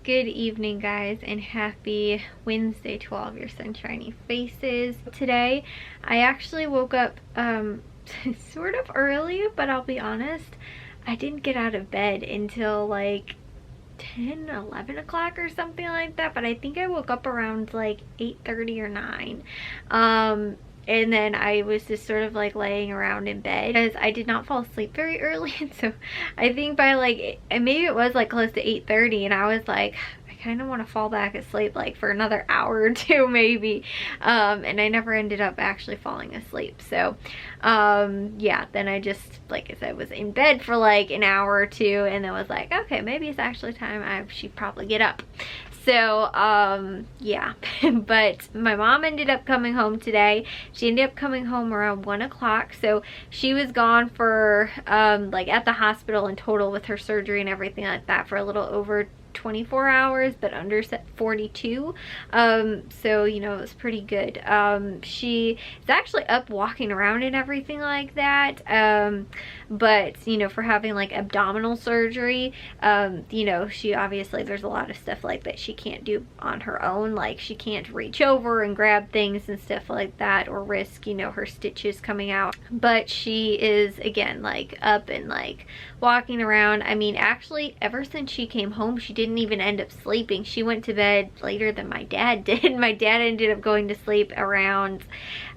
Good evening, guys, and happy Wednesday to all of your sunshiny faces. Today, I actually woke up sort of early, but I'll be honest, I didn't get out of bed until like 10, 11 o'clock or something like that, but I think I woke up around like 8:30 or 9. And then I was just sort of like laying around in bed because I did not fall asleep very early. And so I think by like, and maybe it was like close to 8:30, and I was like, I kind of want to fall back asleep like for another hour or two maybe. And I never ended up actually falling asleep. So yeah, then I just, like I said, was in bed for like an hour or two, and then was like, okay, maybe it's actually time I should probably get up. So yeah. But my mom ended up coming home today. She ended up coming home around 1 o'clock, so she was gone for like at the hospital in total with her surgery and everything like that for a little over 24 hours, but under 42. So you know, it was pretty good. She is actually up walking around and everything like that, but you know, for having like abdominal surgery, you know, she obviously, there's a lot of stuff like that she can't do on her own. Like she can't reach over and grab things and stuff like that, or risk, you know, her stitches coming out. But she is, again, like up and like walking around. I mean, actually, ever since she came home, she didn't even end up sleeping. She went to bed later than my dad did. My dad ended up going to sleep around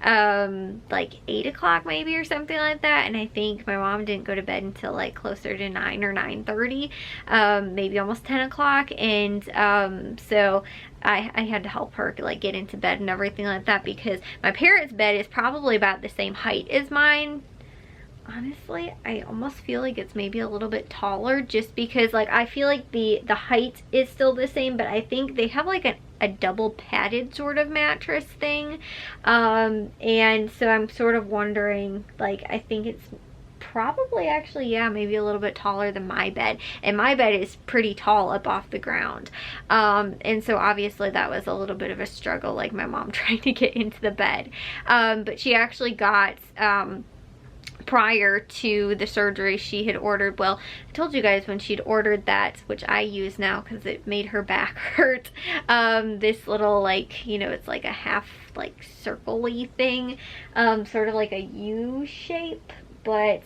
like 8 o'clock maybe or something like that, and I think my mom didn't go to bed until like closer to 9 or 9:30, maybe almost 10 o'clock. And so I had to help her like get into bed and everything like that, because my parents' bed is probably about the same height as mine. Honestly, I almost feel like it's maybe a little bit taller, just because like I feel like the height is still the same, but I think they have like a double padded sort of mattress thing, and so I'm sort of wondering, like, I think it's probably actually, yeah, maybe a little bit taller than my bed, and my bed is pretty tall up off the ground, and so obviously that was a little bit of a struggle, like my mom trying to get into the bed. But she actually got prior to the surgery, she had ordered, well, I told you guys when she'd ordered that, which I use now because it made her back hurt, this little, like, you know, it's like a half like circle-y thing, sort of like a U shape, but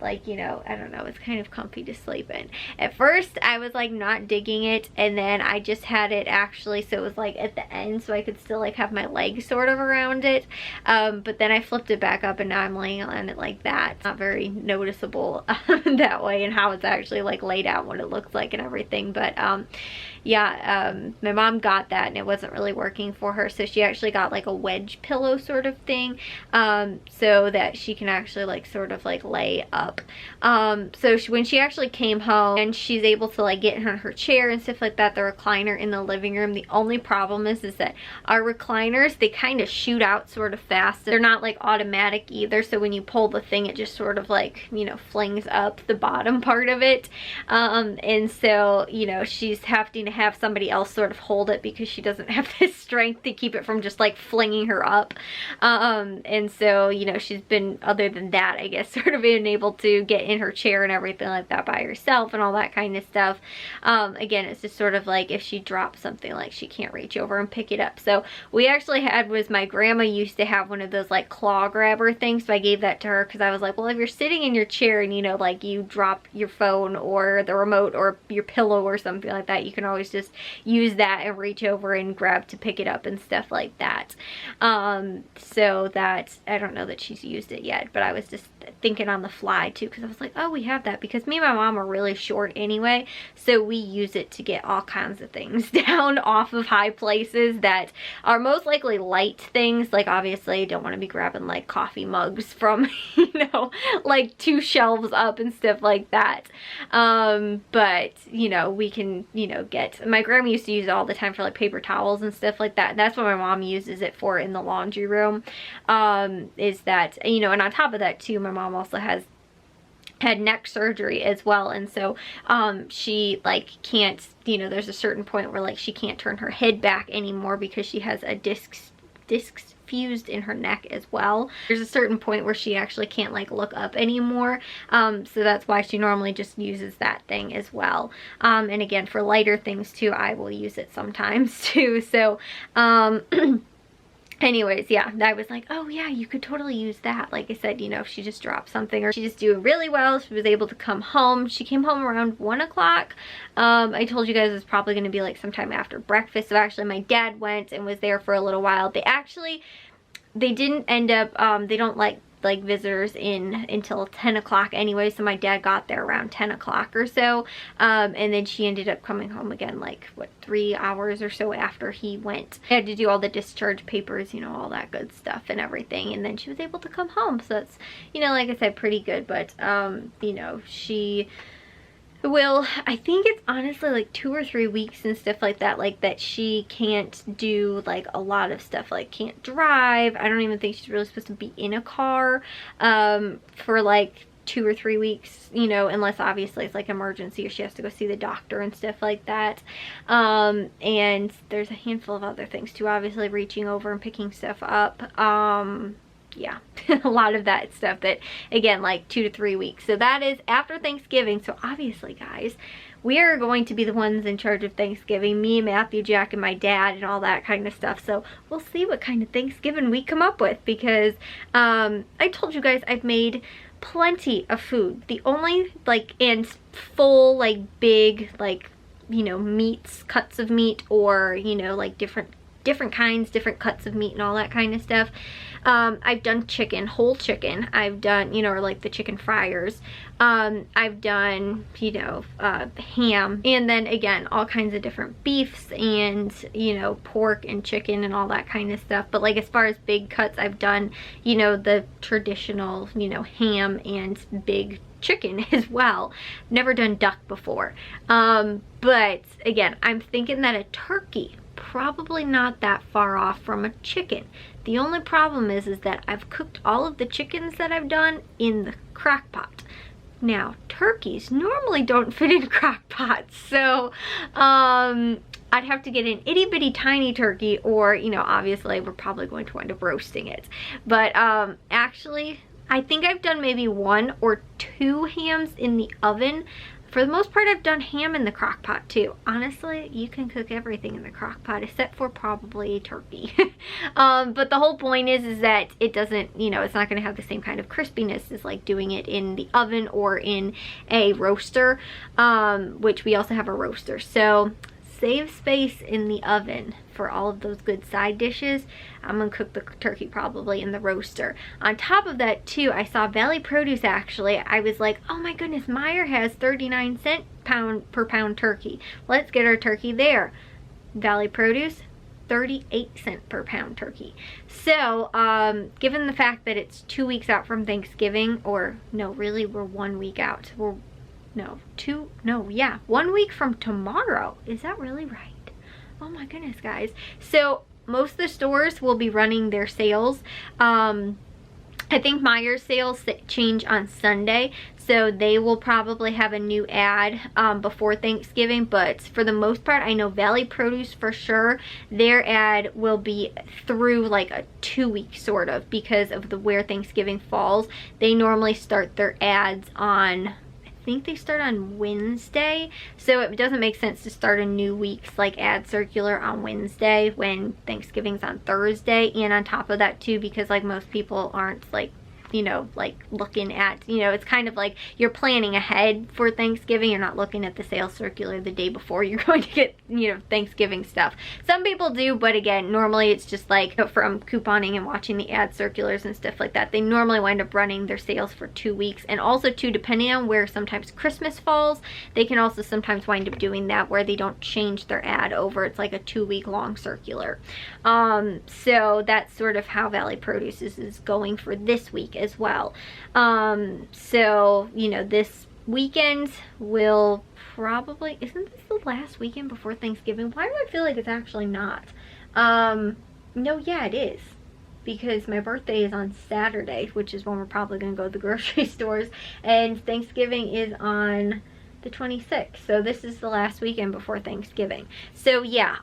like, you know, I don't know, it's kind of comfy to sleep in. At first I was like not digging it, and then I just had it actually so it was like at the end, so I could still like have my legs sort of around it, but then I flipped it back up and now I'm laying on it like that. It's not very noticeable that way, and how it's actually like laid out, what it looks like and everything. But yeah, my mom got that and it wasn't really working for her, so she actually got like a wedge pillow sort of thing, so that she can actually like sort of like lay up. So when she actually came home and she's able to like get in her chair and stuff like that, the recliner in the living room, the only problem is that our recliners, they kind of shoot out sort of fast. They're not like automatic either, so when you pull the thing, it just sort of like, you know, flings up the bottom part of it, and so, you know, she's having to have somebody else sort of hold it because she doesn't have the strength to keep it from just like flinging her up, and so, you know, she's been, other than that, I guess, sort of being able to get in her chair and everything like that by herself and all that kind of stuff. Again, it's just sort of like if she drops something, like she can't reach over and pick it up. So we actually had, was my grandma used to have one of those like claw grabber things, so I gave that to her because I was like, well, if you're sitting in your chair and, you know, like you drop your phone or the remote or your pillow or something like that, you can always just use that and reach over and grab to pick it up and stuff like that. So that, I don't know that she's used it yet, but I was just thinking on the fly too, because I was like, oh, we have that, because me and my mom are really short anyway, so we use it to get all kinds of things down off of high places that are most likely light things. Like obviously I don't want to be grabbing like coffee mugs from you know, like 2 shelves up and stuff like that, but you know, we can, you know, get, my grandma used to use it all the time for like paper towels and stuff like that, and that's what my mom uses it for in the laundry room, is that, you know, and on top of that too, my mom also had neck surgery as well, and so she like can't, you know, there's a certain point where like she can't turn her head back anymore because she has a disc fused in her neck as well. There's a certain point where she actually can't like look up anymore, so that's why she normally just uses that thing as well. And again, for lighter things too, I will use it sometimes too. So anyways, yeah, I was like, oh yeah, you could totally use that. Like I said, you know, if she just dropped something or she just doing really well, she was able to come home. She came home around 1 o'clock. I told you guys it's probably going to be like sometime after breakfast. So actually my dad went and was there for a little while. They didn't end up, they don't like visitors in until 10 o'clock anyway, so my dad got there around 10 o'clock or so, and then she ended up coming home again like what, 3 hours or so after he went. I had to do all the discharge papers, you know, all that good stuff and everything, and then she was able to come home. So that's, you know, like I said, pretty good. But you know, she will, I think it's honestly like 2 or 3 weeks and stuff like that she can't do like a lot of stuff, like can't drive. I don't even think she's really supposed to be in a car for like 2 or 3 weeks, you know, unless obviously it's like emergency or she has to go see the doctor and stuff like that. And there's a handful of other things too, obviously reaching over and picking stuff up. Yeah, a lot of that stuff that, again, like 2 to 3 weeks. So that is after Thanksgiving. So obviously, guys, we are going to be the ones in charge of Thanksgiving. Me, Matthew, Jack, and my dad and all that kind of stuff. So we'll see what kind of Thanksgiving we come up with, because I told you guys I've made plenty of food. The only, like, and full, like, big, like, you know, meats, cuts of meat, or, you know, like different kinds, different cuts of meat and all that kind of stuff. I've done chicken, whole chicken. I've done, you know, or like the chicken fryers. I've done, you know, ham, and then again, all kinds of different beefs and, you know, pork and chicken and all that kind of stuff. But like as far as big cuts, I've done, you know, the traditional, you know, ham and big chicken as well. Never done duck before. But again, I'm thinking that a turkey, probably not that far off from a chicken. The only problem is that I've cooked all of the chickens that I've done in the crock pot. Now, turkeys normally don't fit in crock pots, so I'd have to get an itty bitty tiny turkey, or, you know, obviously we're probably going to wind up roasting it. But actually, I think I've done maybe 1 or 2 hams in the oven. For the most part, I've done ham in the crock pot too. Honestly, you can cook everything in the crock pot except for probably turkey. But the whole point is that it doesn't, you know, it's not going to have the same kind of crispiness as like doing it in the oven or in a roaster, which we also have a roaster. So save space in the oven for all of those good side dishes. I'm gonna cook the turkey probably in the roaster. On top of that too, I saw Valley Produce actually. I was like, oh my goodness, Meijer has 39-cent per pound turkey. Let's get our turkey there. Valley Produce, 38-cent per pound turkey. So given the fact that it's 2 weeks out from Thanksgiving, or no, really we're 1 week out. Yeah, 1 week from tomorrow. Is that really right? Oh my goodness, guys. So most of the stores will be running their sales. I think Meijer's sales change on Sunday, so they will probably have a new ad before Thanksgiving. But for the most part, I know Valley Produce for sure, their ad will be through like a 2 week sort of, because of where Thanksgiving falls. They normally start their ads on, I think they start on Wednesday, so it doesn't make sense to start a new week's like ad circular on Wednesday when Thanksgiving's on Thursday. And on top of that too, because like most people aren't like, you know, like looking at, you know, it's kind of like you're planning ahead for Thanksgiving. You're not looking at the sales circular the day before you're going to get, you know, Thanksgiving stuff. Some people do, but again, normally it's just like from couponing and watching the ad circulars and stuff like that, they normally wind up running their sales for 2 weeks. And also too, depending on where sometimes Christmas falls, they can also sometimes wind up doing that where they don't change their ad over. It's like a 2 week long circular. So that's sort of how Valley Produce is going for this week as well. So, you know, this weekend will probably, isn't this the last weekend before Thanksgiving? Why do I feel like it's actually not? No, yeah, it is, because my birthday is on Saturday, which is when we're probably going to go to the grocery stores, and Thanksgiving is on the 26th. So this is the last weekend before Thanksgiving. So yeah,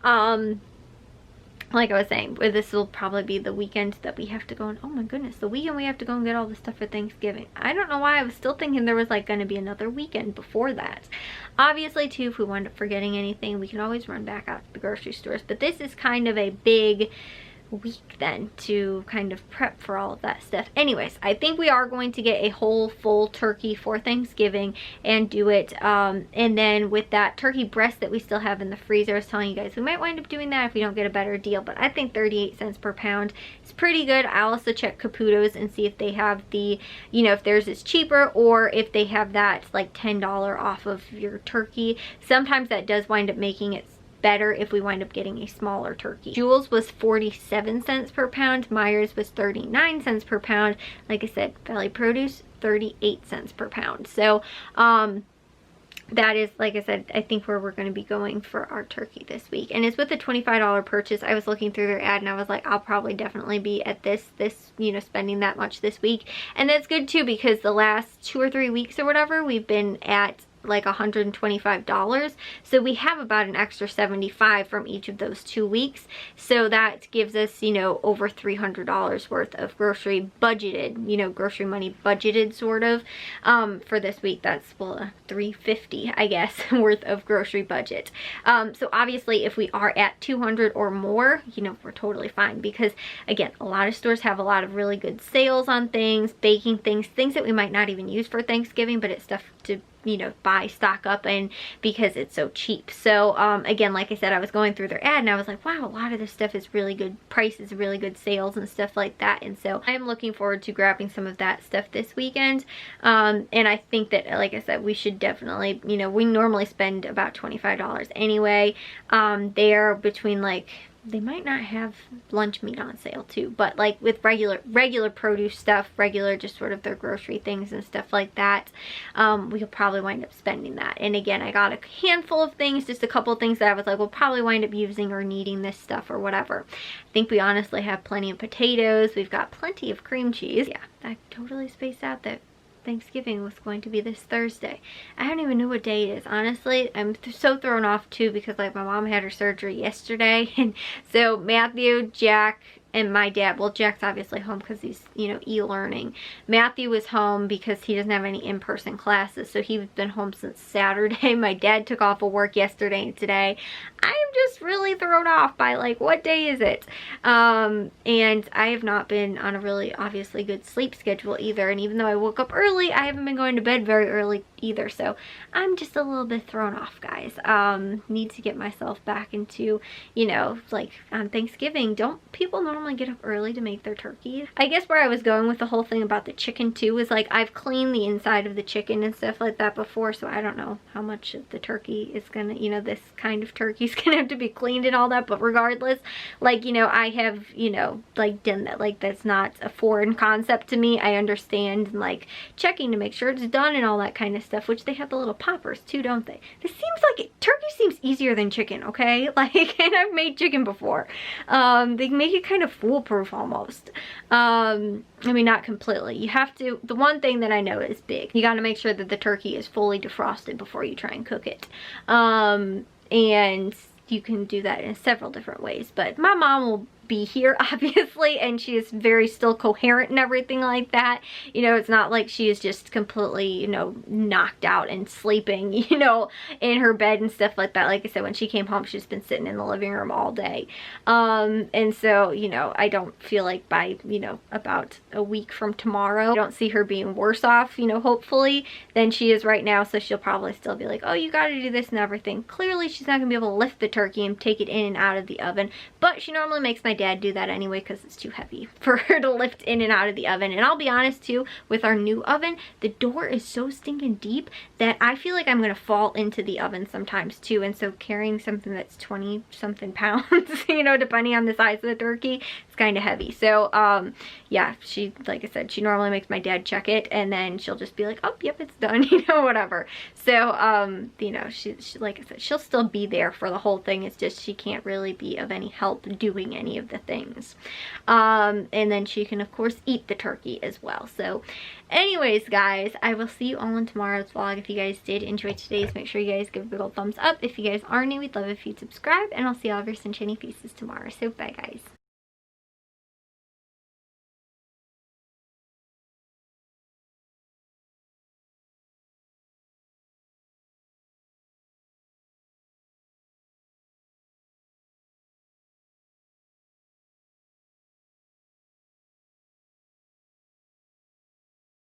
like I was saying, this will probably be the weekend that we have to go, and oh my goodness, the weekend we have to go and get all the stuff for Thanksgiving. I don't know why I was still thinking there was like going to be another weekend before that. Obviously too, if we wind up forgetting anything, we can always run back out to the grocery stores, but this is kind of a big week then to kind of prep for all of that stuff. Anyways, I think we are going to get a whole full turkey for Thanksgiving and do it, and then with that turkey breast that we still have in the freezer, I was telling you guys we might wind up doing that if we don't get a better deal, but I think 38 cents per pound is pretty good. I'll also check Caputo's and see if they have the, you know, if theirs is cheaper or if they have that like $10 off of your turkey. Sometimes that does wind up making it better if we wind up getting a smaller turkey. Jewel's was 47 cents per pound. Myers was 39 cents per pound. Like I said, Valley Produce 38 cents per pound. So that is, like I said, I think where we're going to be going for our turkey this week. And it's with a $25 purchase. I was looking through their ad and I was like, I'll probably definitely be at this, you know, spending that much this week. And that's good too, because the last 2 or 3 weeks or whatever, we've been at like $125, so we have about an extra $75 from each of those 2 weeks, so that gives us, you know, over $300 worth of grocery budgeted, you know, grocery money budgeted sort of for this week. That's, well, $350 I guess worth of grocery budget. So obviously if we are at 200 or more, you know, we're totally fine, because again, a lot of stores have a lot of really good sales on things, baking things that we might not even use for Thanksgiving, but it's stuff to, you know, buy, stock up in because it's so cheap. So again, like I said, I was going through their ad and I was like, wow, a lot of this stuff is really good prices, really good sales and stuff like that. And so I'm looking forward to grabbing some of that stuff this weekend. And I think that, like I said, we should definitely, you know, we normally spend about $25 anyway. They're between like, they might not have lunch meat on sale too, but like with regular produce stuff, regular just sort of their grocery things and stuff like that, we'll probably wind up spending that. And again, I got a handful of things, just a couple of things that I was like, we'll probably wind up using or needing this stuff or whatever. I think we honestly have plenty of potatoes. We've got plenty of cream cheese. Yeah, I totally spaced out that Thanksgiving was going to be this Thursday. I don't even know what day it is, honestly. I'm so thrown off too, because like my mom had her surgery yesterday, and so Matthew, Jack, and my dad, well, Jack's obviously home because he's, you know, e-learning. Matthew was home because he doesn't have any in-person classes, so he's been home since Saturday. My dad took off of work yesterday and today. I'm just really thrown off by like, what day is it? And I have not been on a really obviously good sleep schedule either, and even though I woke up early, I haven't been going to bed very early either, so I'm just a little bit thrown off, guys. Need to get myself back into, you know, like on Thanksgiving, don't people normally get up early to make their turkeys? I guess where I was going with the whole thing about the chicken too is like, I've cleaned the inside of the chicken and stuff like that before, so I don't know how much of the turkey is gonna, you know, this kind of turkey's gonna have to be cleaned and all that, but regardless, like, you know, I have, you know, like done that. Like, that's not a foreign concept to me. I understand, and like checking to make sure it's done and all that kind of stuff, which they have the little poppers too, don't they? This seems like turkey seems easier than chicken, okay? Like, and I've made chicken before. They make it kind of foolproof almost. I mean, not completely. You have to, the one thing that I know is big, you got to make sure that the turkey is fully defrosted before you try and cook it. And you can do that in several different ways, but my mom will be here obviously, and she is very still coherent and everything like that. You know, it's not like she is just completely, you know, knocked out and sleeping, you know, in her bed and stuff like that. Like I said, when she came home, she's been sitting in the living room all day. And so, you know, I don't feel like by, you know, about a week from tomorrow, I don't see her being worse off, you know, hopefully, than she is right now. So she'll probably still be like, oh, you got to do this and everything. Clearly she's not gonna be able to lift the turkey and take it in and out of the oven, but she normally makes my dad do that anyway because it's too heavy for her to lift in and out of the oven. And I'll be honest too, with our new oven, the door is so stinking deep that I feel like I'm gonna fall into the oven sometimes too. And so carrying something that's 20 something pounds, you know, depending on the size of the turkey, it's kind of heavy. So yeah, she, like I said, she normally makes my dad check it, and then she'll just be like, oh yep, it's done, you know, whatever. So you know, she like I said, she'll still be there for the whole thing. It's just she can't really be of any help doing any of the things. And then she can of course eat the turkey as well. So anyways guys, I will see you all in tomorrow's vlog. If you guys did enjoy today's, make sure you guys give a big old thumbs up. If you guys are new, we'd love if you'd subscribe, and I'll see all of your sunshiny faces tomorrow. So bye guys.